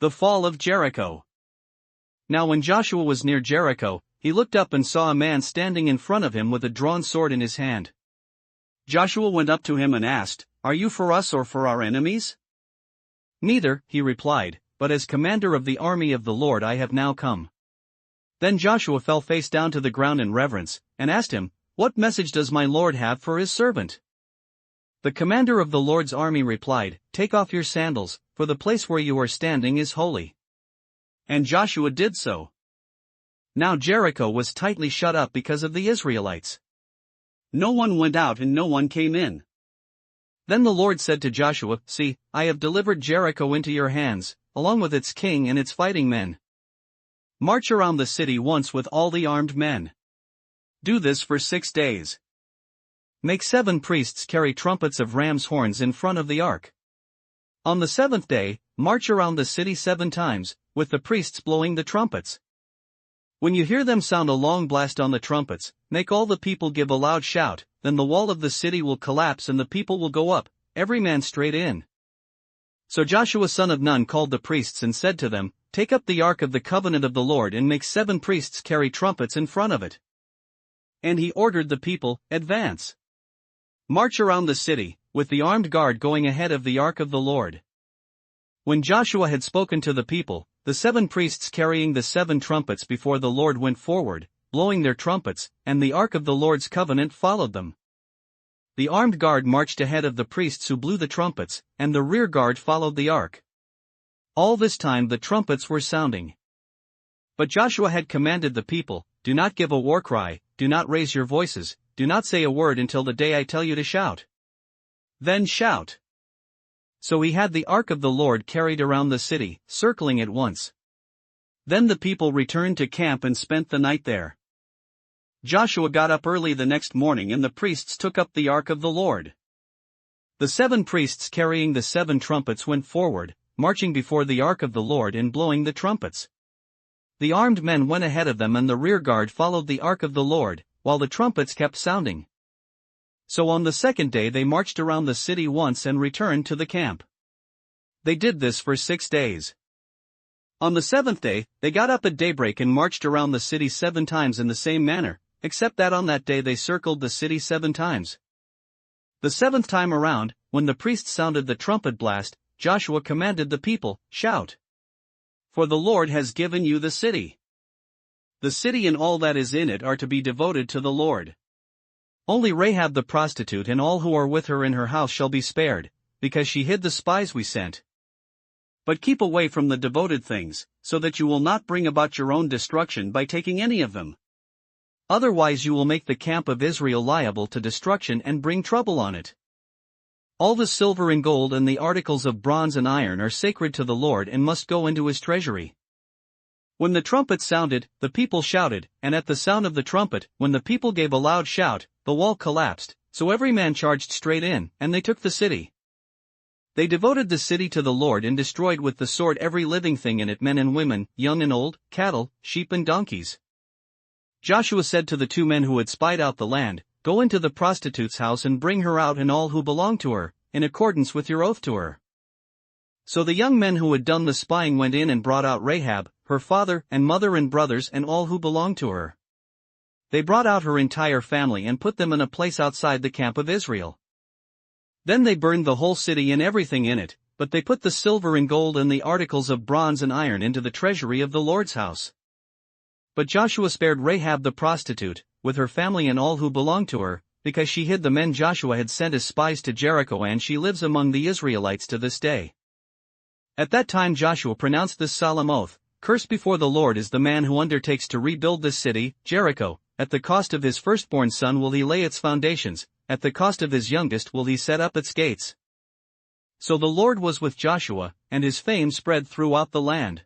The fall of Jericho. Now when Joshua was near Jericho, he looked up and saw a man standing in front of him with a drawn sword in his hand. Joshua went up to him and asked, "Are you for us or for our enemies?" "Neither," he replied, "but as commander of the army of the Lord I have now come." Then Joshua fell face down to the ground in reverence, and asked him, "What message does my Lord have for his servant?" The commander of the Lord's army replied, "Take off your sandals, for the place where you are standing is holy." And Joshua did so. Now Jericho was tightly shut up because of the Israelites. No one went out and no one came in. Then the Lord said to Joshua, "See, I have delivered Jericho into your hands, along with its king and its fighting men. March around the city once with all the armed men. Do this for 6 days. Make 7 priests carry trumpets of ram's horns in front of the ark. On the 7th day, march around the city 7 times, with the priests blowing the trumpets. When you hear them sound a long blast on the trumpets, make all the people give a loud shout, then the wall of the city will collapse and the people will go up, every man straight in." So Joshua son of Nun called the priests and said to them, "Take up the ark of the covenant of the Lord and make 7 priests carry trumpets in front of it." And he ordered the people, "Advance. March around the city, with the armed guard going ahead of the ark of the Lord." When Joshua had spoken to the people, the 7 priests carrying the 7 trumpets before the Lord went forward, blowing their trumpets, and the ark of the Lord's covenant followed them. The armed guard marched ahead of the priests who blew the trumpets, and the rear guard followed the ark. All this time the trumpets were sounding. But Joshua had commanded the people, "Do not give a war cry, do not raise your voices, do not say a word until the day I tell you to shout. Then shout." So he had the ark of the Lord carried around the city, circling it once. Then the people returned to camp and spent the night there. Joshua got up early the next morning and the priests took up the ark of the Lord. The 7 priests carrying the 7 trumpets went forward, marching before the ark of the Lord and blowing the trumpets. The armed men went ahead of them and the rear guard followed the ark of the Lord, while the trumpets kept sounding. So on the 2nd day they marched around the city once and returned to the camp. They did this for 6 days. On the 7th day, they got up at daybreak and marched around the city 7 times in the same manner, except that on that day they circled the city 7 times. The 7th time around, when the priests sounded the trumpet blast, Joshua commanded the people, "Shout! For the Lord has given you the city. The city and all that is in it are to be devoted to the Lord. Only Rahab the prostitute and all who are with her in her house shall be spared, because she hid the spies we sent. But keep away from the devoted things, so that you will not bring about your own destruction by taking any of them. Otherwise you will make the camp of Israel liable to destruction and bring trouble on it. All the silver and gold and the articles of bronze and iron are sacred to the Lord and must go into his treasury." When the trumpet sounded, the people shouted, and at the sound of the trumpet, when the people gave a loud shout, the wall collapsed, so every man charged straight in, and they took the city. They devoted the city to the Lord and destroyed with the sword every living thing in it, men and women, young and old, cattle, sheep and donkeys. Joshua said to the 2 men who had spied out the land, "Go into the prostitute's house and bring her out and all who belong to her, in accordance with your oath to her." So the young men who had done the spying went in and brought out Rahab, her father and mother and brothers and all who belonged to her. They brought out her entire family and put them in a place outside the camp of Israel. Then they burned the whole city and everything in it, but they put the silver and gold and the articles of bronze and iron into the treasury of the Lord's house. But Joshua spared Rahab the prostitute, with her family and all who belonged to her, because she hid the men Joshua had sent as spies to Jericho, and she lives among the Israelites to this day. At that time Joshua pronounced this solemn oath, "Cursed before the Lord is the man who undertakes to rebuild this city, Jericho. At the cost of his firstborn son will he lay its foundations, at the cost of his youngest will he set up its gates." So the Lord was with Joshua, and his fame spread throughout the land.